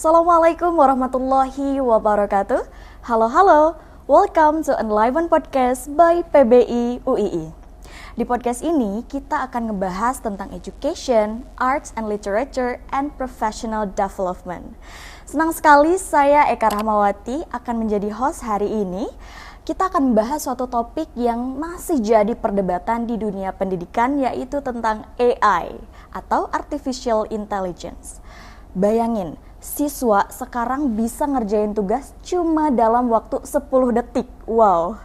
Assalamualaikum warahmatullahi wabarakatuh. Halo, welcome to Enliven Podcast by PBI UII. Di podcast ini kita akan ngebahas tentang education, arts and literature, and professional development. Senang sekali saya Eka Rahmawati akan menjadi host hari ini. Kita akan membahas suatu topik yang masih jadi perdebatan di dunia pendidikan, yaitu tentang AI atau Artificial Intelligence. Bayangin, siswa sekarang bisa ngerjain tugas cuma dalam waktu 10 detik. Wow.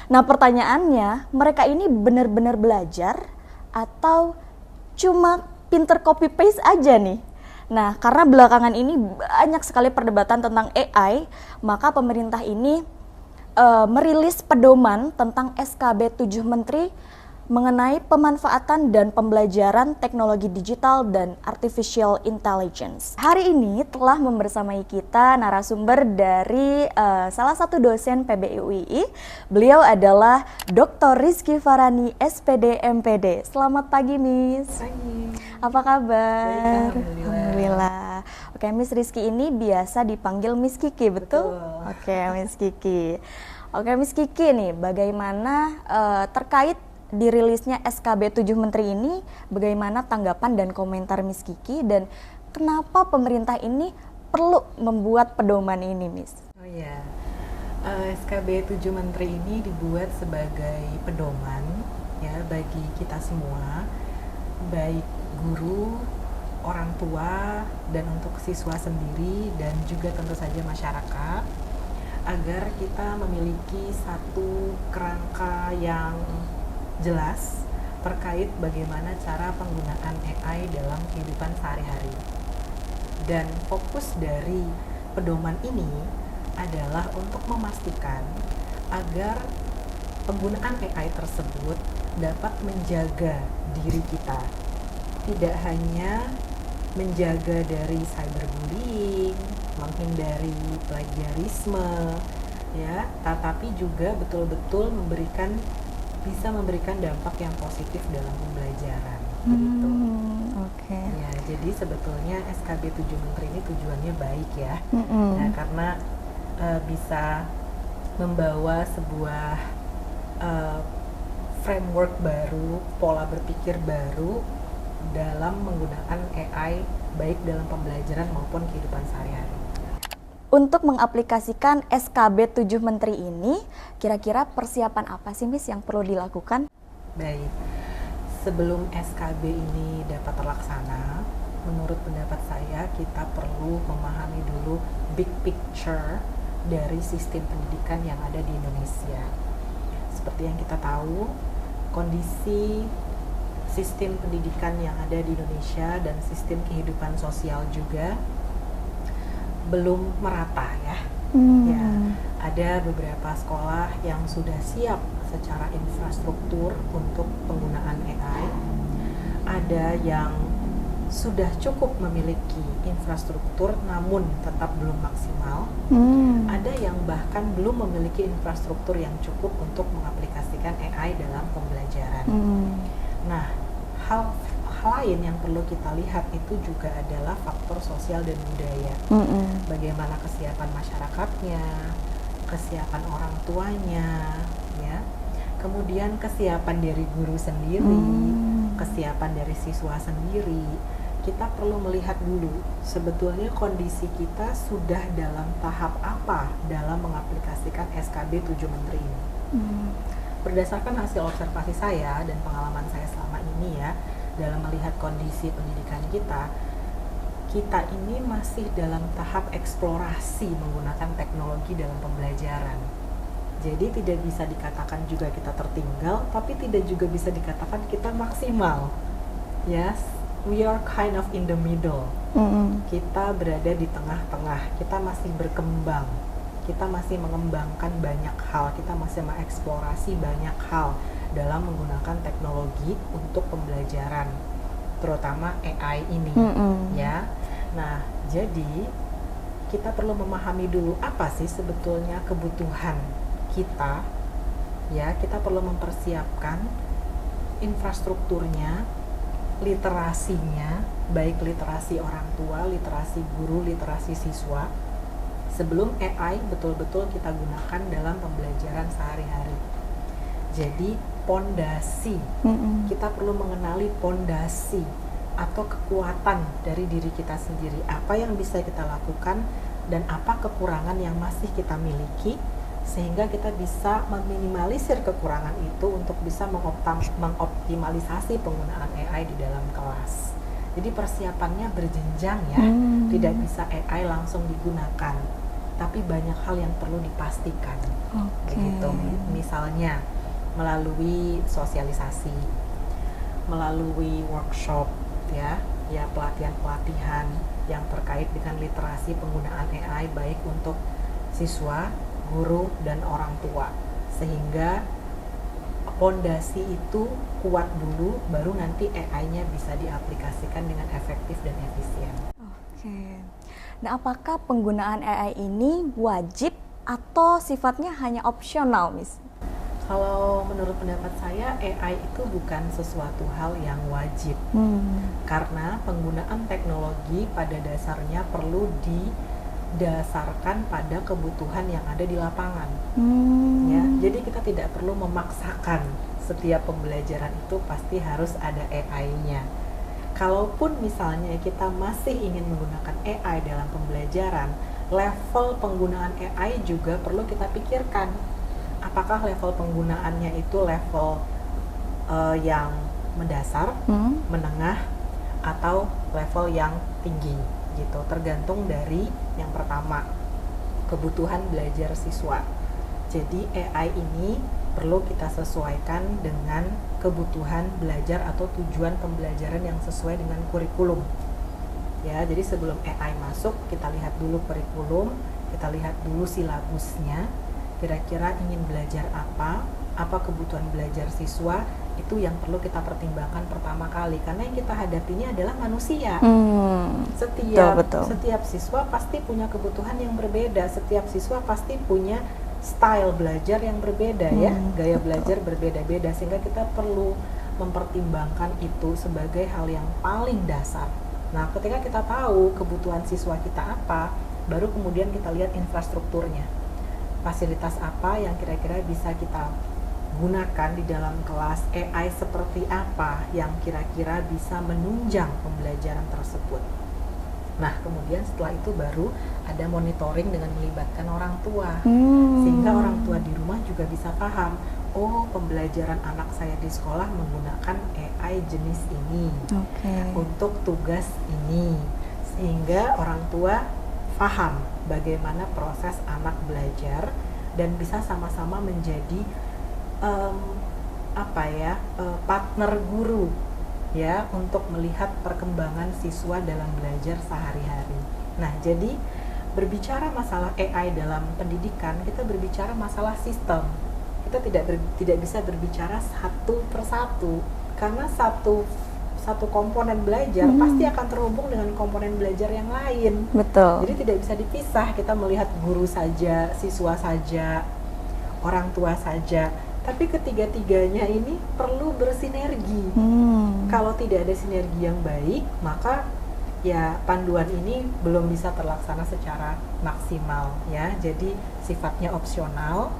Nah, pertanyaannya, mereka ini benar-benar belajar atau cuma pinter copy paste aja nih? Nah, karena belakangan ini banyak sekali perdebatan tentang AI, maka pemerintah ini merilis pedoman tentang SKB 7 Menteri mengenai pemanfaatan dan pembelajaran teknologi digital dan artificial intelligence. Hari ini telah membersamai kita narasumber dari salah satu dosen PBI UII. Beliau adalah Dr. Rizky Farani, SPD MPD. Selamat pagi, Miss. Pagi. Apa kabar? Baik, Alhamdulillah. Oke, Miss Rizky ini biasa dipanggil Miss Kiki, betul? Oke, Miss Kiki. Oke, Miss Kiki nih, bagaimana terkait dirilisnya SKB 7 Menteri ini, bagaimana tanggapan dan komentar Miss Kiki, dan kenapa pemerintah ini perlu membuat pedoman ini, Miss? Oh iya, SKB 7 Menteri ini dibuat sebagai pedoman ya bagi kita semua, baik guru, orang tua, dan untuk siswa sendiri, dan juga tentu saja masyarakat, agar kita memiliki satu kerangka yang jelas terkait bagaimana cara penggunaan AI dalam kehidupan sehari-hari. Dan fokus dari pedoman ini adalah untuk memastikan agar penggunaan AI tersebut dapat menjaga diri kita, tidak hanya menjaga dari cyberbullying, menghindari plagiarisme, ya, tetapi juga betul-betul bisa memberikan dampak yang positif dalam pembelajaran. Gitu. Oke. Ya, jadi sebetulnya SKB 7 Menteri ini tujuannya baik ya. Nah, karena bisa membawa sebuah framework baru, pola berpikir baru dalam menggunakan AI baik dalam pembelajaran maupun kehidupan sehari-hari. Untuk mengaplikasikan SKB 7 Menteri ini, kira-kira persiapan apa sih, Miss, yang perlu dilakukan? Baik, sebelum SKB ini dapat terlaksana, menurut pendapat saya kita perlu memahami dulu big picture dari sistem pendidikan yang ada di Indonesia. Seperti yang kita tahu, kondisi sistem pendidikan yang ada di Indonesia dan sistem kehidupan sosial juga belum merata ya. Ya, ada beberapa sekolah yang sudah siap secara infrastruktur untuk penggunaan AI. Ada yang sudah cukup memiliki infrastruktur namun tetap belum maksimal. Ada yang bahkan belum memiliki infrastruktur yang cukup untuk mengaplikasikan AI dalam pembelajaran. Nah, hal lain yang perlu kita lihat itu juga adalah faktor sosial dan budaya. Bagaimana kesiapan masyarakatnya, kesiapan orang tuanya, ya. Kemudian kesiapan dari guru sendiri, kesiapan dari siswa sendiri. Kita perlu melihat dulu sebetulnya kondisi kita sudah dalam tahap apa dalam mengaplikasikan SKB 7 Menteri ini. Berdasarkan hasil observasi saya dan pengalaman saya selama ini ya, dalam melihat kondisi pendidikan kita ini masih dalam tahap eksplorasi menggunakan teknologi dalam pembelajaran. Jadi tidak bisa dikatakan juga kita tertinggal, tapi tidak juga bisa dikatakan kita maksimal. Yes, we are kind of in the middle. Kita berada di tengah-tengah, kita masih berkembang, kita masih mengembangkan banyak hal, kita masih mengeksplorasi banyak hal dalam menggunakan teknologi untuk pembelajaran, terutama AI ini, ya. Nah, jadi kita perlu memahami dulu apa sih sebetulnya kebutuhan kita, ya. Kita perlu mempersiapkan infrastrukturnya, literasinya, baik literasi orang tua, literasi guru, literasi siswa, sebelum AI betul-betul kita gunakan dalam pembelajaran sehari-hari. Jadi pondasi, kita perlu mengenali pondasi atau kekuatan dari diri kita sendiri. Apa yang bisa kita lakukan dan apa kekurangan yang masih kita miliki, sehingga kita bisa meminimalisir kekurangan itu untuk bisa mengoptimalisasi penggunaan AI di dalam kelas. Jadi persiapannya berjenjang ya, tidak bisa AI langsung digunakan, tapi banyak hal yang perlu dipastikan. Begitu. Misalnya melalui sosialisasi, melalui workshop, ya pelatihan-pelatihan yang terkait dengan literasi penggunaan AI baik untuk siswa, guru, dan orang tua, sehingga pondasi itu kuat dulu, baru nanti AI-nya bisa diaplikasikan dengan efektif dan efisien. Nah, apakah penggunaan AI ini wajib atau sifatnya hanya opsional, Miss? Kalau menurut pendapat saya, AI itu bukan sesuatu hal yang wajib, karena penggunaan teknologi pada dasarnya perlu didasarkan pada kebutuhan yang ada di lapangan. Ya, jadi kita tidak perlu memaksakan setiap pembelajaran itu pasti harus ada AI-nya. Kalaupun misalnya kita masih ingin menggunakan AI dalam pembelajaran, level penggunaan AI juga perlu kita pikirkan. Apakah level penggunaannya itu level yang mendasar, menengah, atau level yang tinggi gitu, tergantung dari yang pertama, kebutuhan belajar siswa. Jadi AI ini perlu kita sesuaikan dengan kebutuhan belajar atau tujuan pembelajaran yang sesuai dengan kurikulum. Ya, jadi sebelum AI masuk, kita lihat dulu kurikulum, kita lihat dulu silabusnya, kira-kira ingin belajar apa kebutuhan belajar siswa, itu yang perlu kita pertimbangkan pertama kali, karena yang kita hadapi ini adalah manusia. Setiap siswa pasti punya kebutuhan yang berbeda, setiap siswa pasti punya style belajar yang berbeda, ya, gaya belajar berbeda-beda, sehingga kita perlu mempertimbangkan itu sebagai hal yang paling dasar. Nah, ketika kita tahu kebutuhan siswa kita apa, baru kemudian kita lihat infrastrukturnya. Fasilitas apa yang kira-kira bisa kita gunakan di dalam kelas, AI seperti apa yang kira-kira bisa menunjang pembelajaran tersebut. Nah, kemudian setelah itu baru ada monitoring dengan melibatkan orang tua, sehingga orang tua di rumah juga bisa paham, oh, pembelajaran anak saya di sekolah menggunakan AI jenis ini untuk tugas ini, sehingga orang tua paham bagaimana proses anak belajar dan bisa sama-sama menjadi partner guru, ya, untuk melihat perkembangan siswa dalam belajar sehari-hari. Nah, jadi berbicara masalah AI dalam pendidikan, kita berbicara masalah sistem. Kita tidak bisa berbicara satu persatu, karena satu komponen belajar pasti akan terhubung dengan komponen belajar yang lain. Betul. Jadi tidak bisa dipisah, kita melihat guru saja, siswa saja, orang tua saja. Tapi ketiga-tiganya ini perlu bersinergi. Kalau tidak ada sinergi yang baik, maka ya panduan ini belum bisa terlaksana secara maksimal, ya. Jadi sifatnya opsional,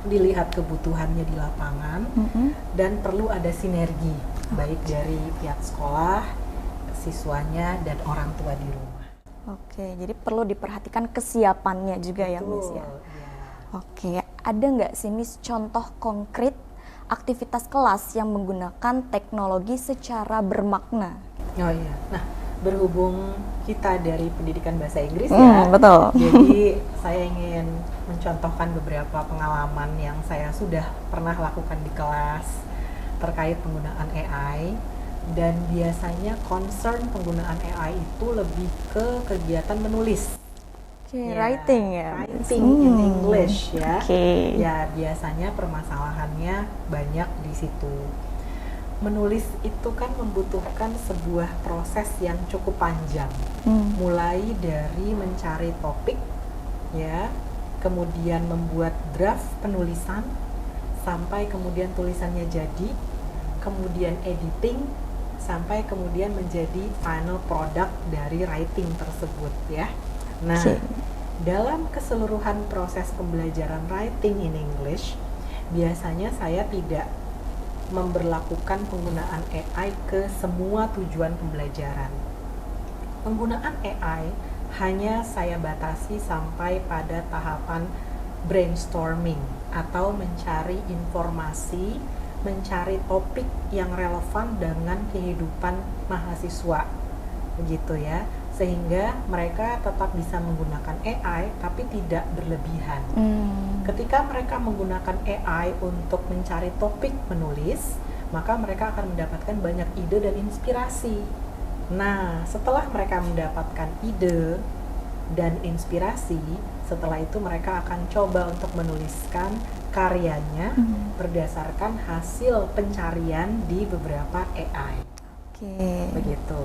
dilihat kebutuhannya di lapangan, dan perlu ada sinergi baik dari pihak sekolah, siswanya, dan orang tua di rumah. Jadi perlu diperhatikan kesiapannya juga. Betul, ya, Miss, ya. Ada nggak sih, Miss, contoh konkret aktivitas kelas yang menggunakan teknologi secara bermakna? Nah, berhubung kita dari pendidikan bahasa Inggris, ya, betul. Jadi saya ingin mencontohkan beberapa pengalaman yang saya sudah pernah lakukan di kelas terkait penggunaan AI, dan biasanya concern penggunaan AI itu lebih ke kegiatan menulis. Writing in English, ya. Ya, biasanya permasalahannya banyak di situ. Menulis itu kan membutuhkan sebuah proses yang cukup panjang, mulai dari mencari topik, ya, kemudian membuat draft penulisan, sampai kemudian tulisannya jadi, kemudian editing, sampai kemudian menjadi final product dari writing tersebut ya. Nah, Oke. dalam keseluruhan proses pembelajaran writing in English, biasanya saya tidak memberlakukan penggunaan AI ke semua tujuan pembelajaran. Penggunaan AI hanya saya batasi sampai pada tahapan brainstorming atau mencari informasi, mencari topik yang relevan dengan kehidupan mahasiswa, begitu ya, sehingga mereka tetap bisa menggunakan AI tapi tidak berlebihan. Ketika mereka menggunakan AI untuk mencari topik menulis, maka mereka akan mendapatkan banyak ide dan inspirasi. Nah, setelah mereka mendapatkan ide dan inspirasi, setelah itu mereka akan coba untuk menuliskan karyanya berdasarkan hasil pencarian di beberapa AI. Oke. Begitu.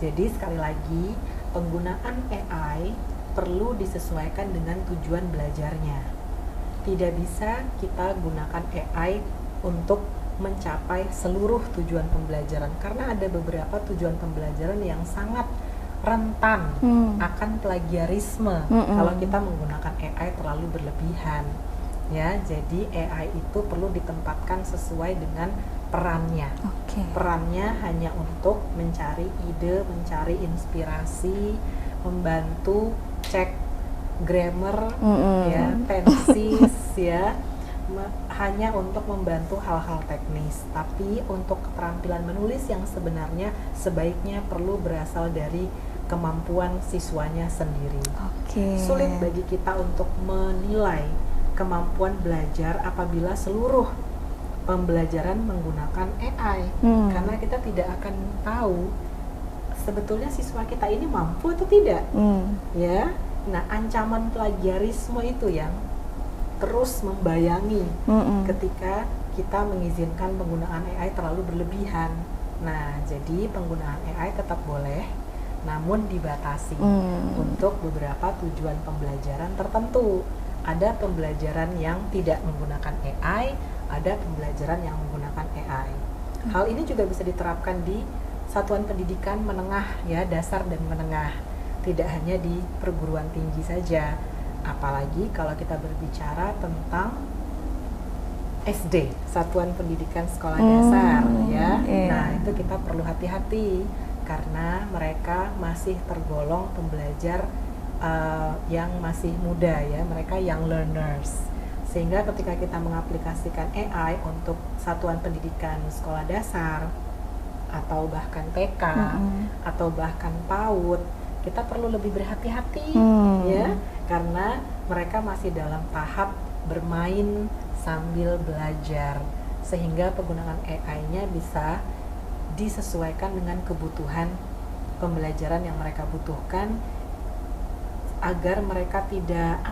Jadi sekali lagi, penggunaan AI perlu disesuaikan dengan tujuan belajarnya. Tidak bisa kita gunakan AI untuk mencapai seluruh tujuan pembelajaran, karena ada beberapa tujuan pembelajaran yang sangat rentan akan plagiarisme kalau kita menggunakan AI terlalu berlebihan. Ya, jadi AI itu perlu ditempatkan sesuai dengan perannya. Oke. Perannya hanya untuk mencari ide, mencari inspirasi, membantu cek grammar, ya, tenses, ya, hanya untuk membantu hal-hal teknis. Tapi untuk keterampilan menulis yang sebenarnya sebaiknya perlu berasal dari kemampuan siswanya sendiri. Oke. Sulit bagi kita untuk menilai kemampuan belajar apabila seluruh pembelajaran menggunakan AI, karena kita tidak akan tahu sebetulnya siswa kita ini mampu atau tidak. Ya, nah ancaman plagiarisme itu yang terus membayangi ketika kita mengizinkan penggunaan AI terlalu berlebihan. Nah, jadi penggunaan AI tetap boleh, namun dibatasi untuk beberapa tujuan pembelajaran tertentu. Ada pembelajaran yang tidak menggunakan AI, ada pembelajaran yang menggunakan AI. Hal ini juga bisa diterapkan di satuan pendidikan menengah, ya, dasar dan menengah. Tidak hanya di perguruan tinggi saja. Apalagi kalau kita berbicara tentang SD, satuan pendidikan sekolah dasar, ya. Nah, itu kita perlu hati-hati karena mereka masih tergolong pembelajar yang masih muda, ya, mereka young learners. Sehingga ketika kita mengaplikasikan AI untuk satuan pendidikan sekolah dasar atau bahkan TK atau bahkan PAUD, kita perlu lebih berhati-hati, ya, karena mereka masih dalam tahap bermain sambil belajar, sehingga penggunaan AI-nya bisa disesuaikan dengan kebutuhan pembelajaran yang mereka butuhkan agar mereka tidak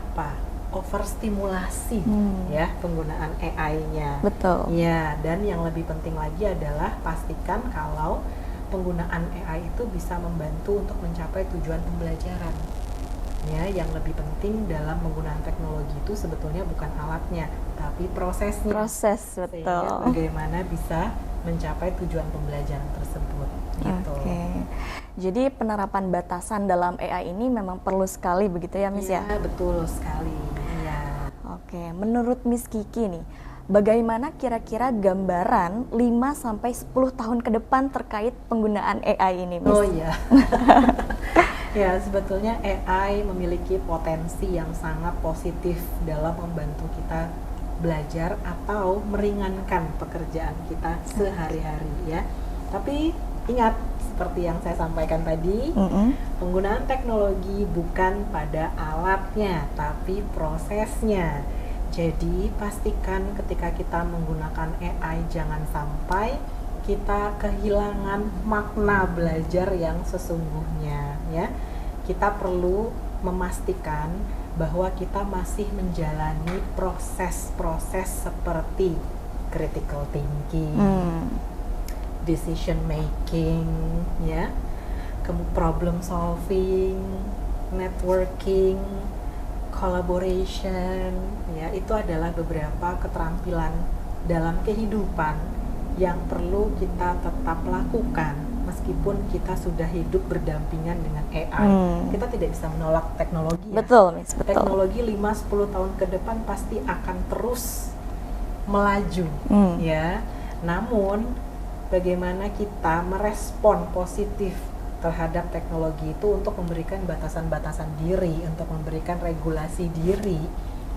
overstimulasi ya penggunaan AI-nya. Betul. Ya, dan yang lebih penting lagi adalah pastikan kalau penggunaan AI itu bisa membantu untuk mencapai tujuan pembelajaran. Ya, yang lebih penting dalam penggunaan teknologi itu sebetulnya bukan alatnya, tapi prosesnya. Proses, betul. Sehingga bagaimana bisa mencapai tujuan pembelajaran tersebut. Gitu. Oke. Jadi penerapan batasan dalam AI ini memang perlu sekali begitu ya, Miss ya? Iya, betul sekali. Iya. Oke, menurut Miss Kiki nih, bagaimana kira-kira gambaran 5-10 tahun ke depan terkait penggunaan AI ini, Miss? Oh iya. Ya, sebetulnya AI memiliki potensi yang sangat positif dalam membantu kita belajar atau meringankan pekerjaan kita sehari-hari, ya. Tapi ingat, seperti yang saya sampaikan tadi, penggunaan teknologi bukan pada alatnya, tapi prosesnya. Jadi pastikan ketika kita menggunakan AI jangan sampai kita kehilangan makna belajar yang sesungguhnya, ya. Kita perlu memastikan bahwa kita masih menjalani proses-proses seperti critical thinking, decision making, ya, problem solving, networking, collaboration, ya, itu adalah beberapa keterampilan dalam kehidupan yang perlu kita tetap lakukan meskipun kita sudah hidup berdampingan dengan AI. Kita tidak bisa menolak teknologi. Betul, Miss, betul. Teknologi 5-10 tahun ke depan pasti akan terus melaju, ya. Namun bagaimana kita merespon positif terhadap teknologi itu untuk memberikan batasan-batasan diri, untuk memberikan regulasi diri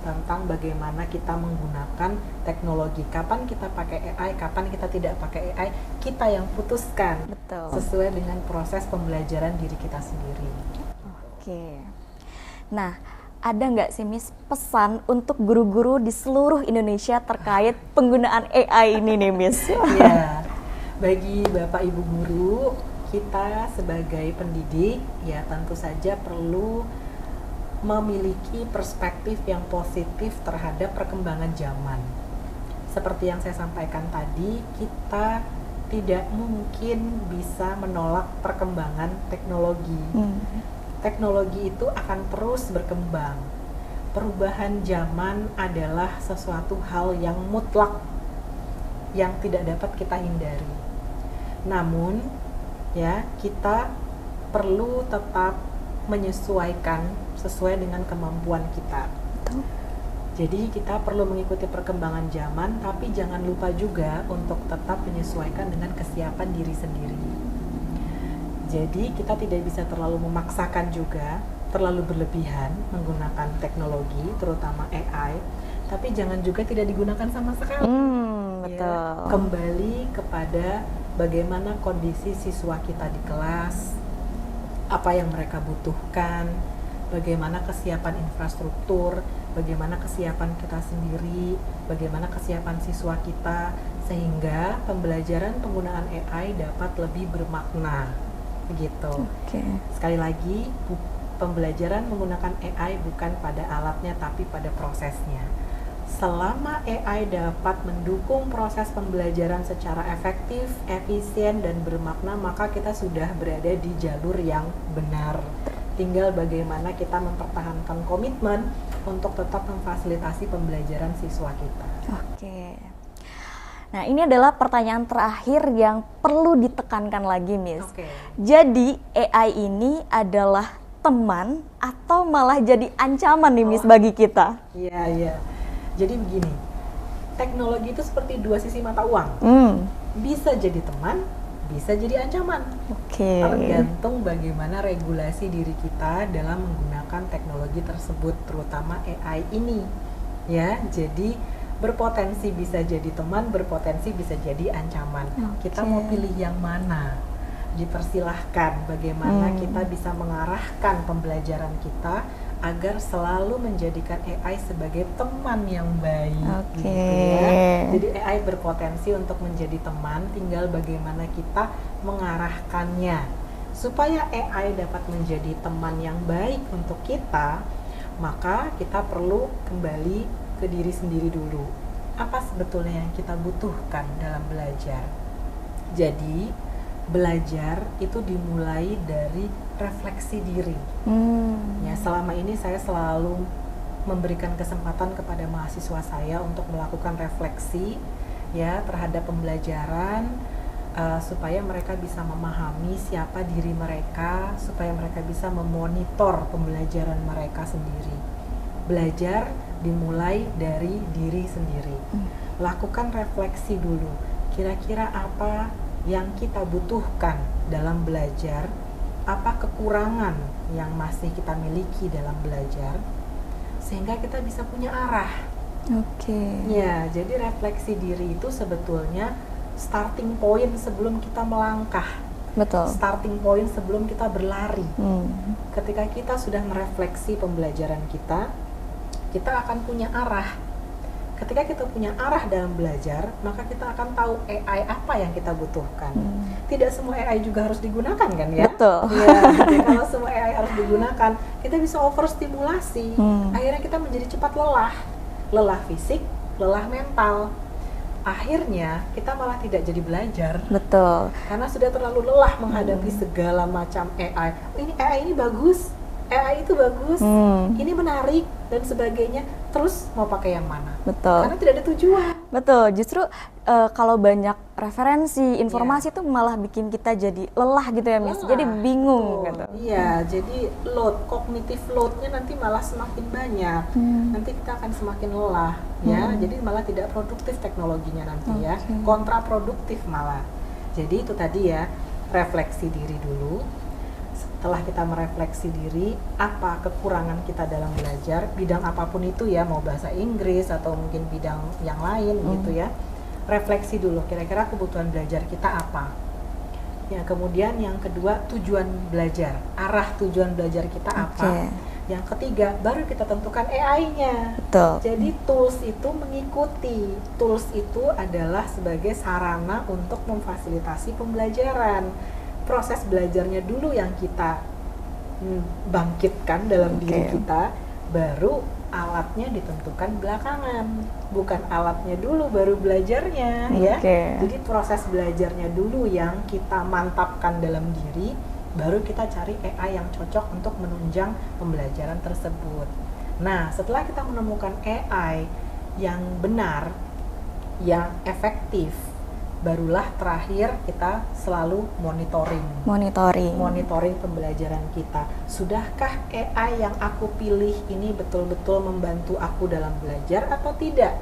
tentang bagaimana kita menggunakan teknologi. Kapan kita pakai AI, kapan kita tidak pakai AI, kita yang putuskan. Betul. Sesuai dengan proses pembelajaran diri kita sendiri. Oke. Nah, ada nggak sih Miss pesan untuk guru-guru di seluruh Indonesia terkait penggunaan AI ini nih Miss? Ya, bagi Bapak Ibu guru, kita sebagai pendidik ya tentu saja perlu memiliki perspektif yang positif terhadap perkembangan zaman. Seperti yang saya sampaikan tadi, kita tidak mungkin bisa menolak perkembangan teknologi. Teknologi itu akan terus berkembang. Perubahan zaman adalah sesuatu hal yang mutlak yang tidak dapat kita hindari. Namun, ya, kita perlu tetap menyesuaikan sesuai dengan kemampuan kita. Jadi kita perlu mengikuti perkembangan zaman, tapi jangan lupa juga untuk tetap menyesuaikan dengan kesiapan diri sendiri. Jadi kita tidak bisa terlalu memaksakan juga, terlalu berlebihan menggunakan teknologi, terutama AI, tapi jangan juga tidak digunakan sama sekali. Betul. Ya, kembali kepada bagaimana kondisi siswa kita di kelas, apa yang mereka butuhkan, bagaimana kesiapan infrastruktur, bagaimana kesiapan kita sendiri, bagaimana kesiapan siswa kita, sehingga pembelajaran penggunaan AI dapat lebih bermakna, begitu. Sekali lagi, pembelajaran menggunakan AI bukan pada alatnya, tapi pada prosesnya. Selama AI dapat mendukung proses pembelajaran secara efektif, efisien, dan bermakna, maka kita sudah berada di jalur yang benar. Tinggal bagaimana kita mempertahankan komitmen untuk tetap memfasilitasi pembelajaran siswa kita. Oke. Nah, ini adalah pertanyaan terakhir yang perlu ditekankan lagi, Miss. Jadi, AI ini adalah teman atau malah jadi ancaman nih, Miss, bagi kita? Iya. Jadi begini, teknologi itu seperti dua sisi mata uang. Bisa jadi teman, bisa jadi ancaman. Tergantung bagaimana regulasi diri kita dalam menggunakan teknologi tersebut, terutama AI ini. Ya, jadi berpotensi bisa jadi teman, berpotensi bisa jadi ancaman. Kita mau pilih yang mana? Dipersilahkan bagaimana kita bisa mengarahkan pembelajaran kita agar selalu menjadikan AI sebagai teman yang baik. Gitu ya. Jadi AI berpotensi untuk menjadi teman, tinggal bagaimana kita mengarahkannya supaya AI dapat menjadi teman yang baik untuk kita. Maka kita perlu kembali ke diri sendiri dulu. Apa sebetulnya yang kita butuhkan dalam belajar? Jadi belajar itu dimulai dari refleksi diri. Ya, selama ini saya selalu memberikan kesempatan kepada mahasiswa saya untuk melakukan refleksi ya terhadap pembelajaran, supaya mereka bisa memahami siapa diri mereka, supaya mereka bisa memonitor pembelajaran mereka sendiri. Belajar dimulai dari diri sendiri. Lakukan refleksi dulu. Kira-kira apa yang kita butuhkan dalam belajar, apa kekurangan yang masih kita miliki dalam belajar, sehingga kita bisa punya arah. Ya, jadi refleksi diri itu sebetulnya starting point sebelum kita melangkah. Starting point sebelum kita berlari. Ketika kita sudah merefleksi pembelajaran kita akan punya arah. Ketika kita punya arah dalam belajar, maka kita akan tahu AI apa yang kita butuhkan. Tidak semua AI juga harus digunakan kan ya? Ya, jadi kalau semua AI harus digunakan, kita bisa overstimulasi. Akhirnya kita menjadi cepat lelah fisik, lelah mental. Akhirnya kita malah tidak jadi belajar. Karena sudah terlalu lelah menghadapi segala macam AI. Ini AI ini bagus, AI itu bagus, ini menarik dan sebagainya. Terus mau pakai yang mana? Karena tidak ada tujuan. Justru kalau banyak referensi, informasi tuh malah bikin kita jadi lelah gitu ya Miss. Jadi bingung gitu. Iya, jadi cognitive load-nya nanti malah semakin banyak. Nanti kita akan semakin lelah ya. Jadi malah tidak produktif teknologinya nanti ya. Kontraproduktif malah. Jadi itu tadi ya, refleksi diri dulu. Setelah kita merefleksi diri, apa kekurangan kita dalam belajar, bidang apapun itu ya, mau bahasa Inggris atau mungkin bidang yang lain gitu ya. Refleksi dulu, kira-kira kebutuhan belajar kita apa. Ya, kemudian yang kedua, tujuan belajar, arah tujuan belajar kita apa. Yang ketiga, baru kita tentukan AI-nya. Betul. Jadi tools itu mengikuti. Tools itu adalah sebagai sarana untuk memfasilitasi pembelajaran. Proses belajarnya dulu yang kita bangkitkan dalam diri kita, baru alatnya ditentukan belakangan. Bukan alatnya dulu baru belajarnya ya. Jadi proses belajarnya dulu yang kita mantapkan dalam diri, baru kita cari AI yang cocok untuk menunjang pembelajaran tersebut. Nah, setelah kita menemukan AI yang benar, yang efektif, barulah terakhir kita selalu monitoring pembelajaran kita. Sudahkah AI yang aku pilih ini betul-betul membantu aku dalam belajar atau tidak?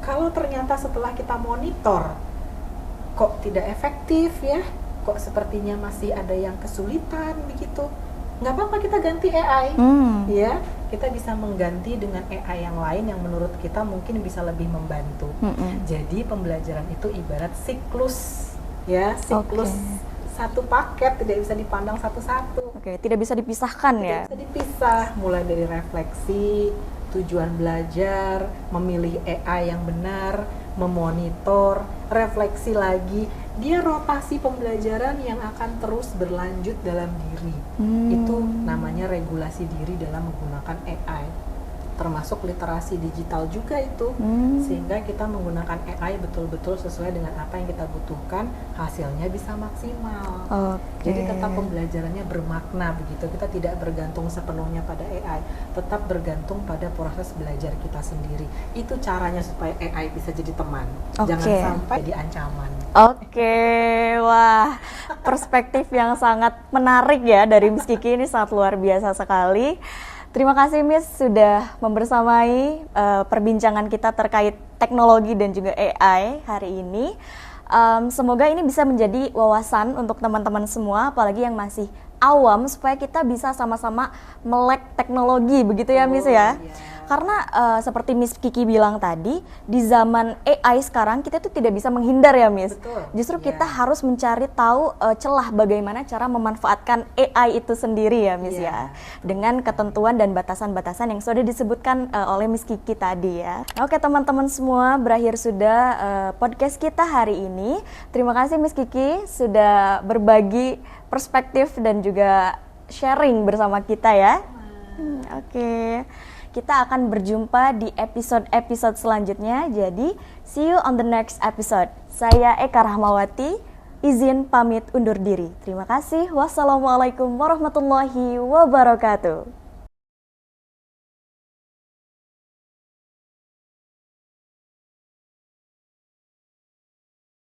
Kalau ternyata setelah kita monitor kok tidak efektif ya, kok sepertinya masih ada yang kesulitan begitu, nggak apa-apa, kita ganti AI ya. Kita bisa mengganti dengan AI yang lain yang menurut kita mungkin bisa lebih membantu. Jadi pembelajaran itu ibarat siklus ya, siklus satu paket, tidak bisa dipandang satu-satu. Tidak bisa dipisahkan ya. Tidak bisa dipisah, mulai dari refleksi, tujuan belajar, memilih AI yang benar, memonitor, refleksi lagi. Dia rotasi pembelajaran yang akan terus berlanjut dalam diri. Itu namanya regulasi diri dalam menggunakan AI. Termasuk literasi digital juga itu. Sehingga kita menggunakan AI betul-betul sesuai dengan apa yang kita butuhkan, hasilnya bisa maksimal. Jadi tetap pembelajarannya bermakna begitu. Kita tidak bergantung sepenuhnya pada AI, tetap bergantung pada proses belajar kita sendiri. Itu caranya supaya AI bisa jadi teman. Jangan sampai jadi ancaman. Wah, perspektif yang sangat menarik ya dari Miss Kiki, ini sangat luar biasa sekali. Terima kasih Miss sudah membersamai perbincangan kita terkait teknologi dan juga AI hari ini. Semoga ini bisa menjadi wawasan untuk teman-teman semua, apalagi yang masih awam, supaya kita bisa sama-sama melek teknologi begitu ya Miss ya. Karena seperti Miss Kiki bilang tadi, di zaman AI sekarang kita tuh tidak bisa menghindar ya Miss. Justru kita harus mencari tahu celah bagaimana cara memanfaatkan AI itu sendiri ya Miss ya. Dengan ketentuan dan batasan-batasan yang sudah disebutkan oleh Miss Kiki tadi ya. Oke teman-teman semua, berakhir sudah podcast kita hari ini. Terima kasih Miss Kiki sudah berbagi perspektif dan juga sharing bersama kita ya. Kita akan berjumpa di episode-episode selanjutnya. Jadi, see you on the next episode. Saya Eka Rahmawati, izin pamit undur diri. Terima kasih. Wassalamualaikum warahmatullahi wabarakatuh.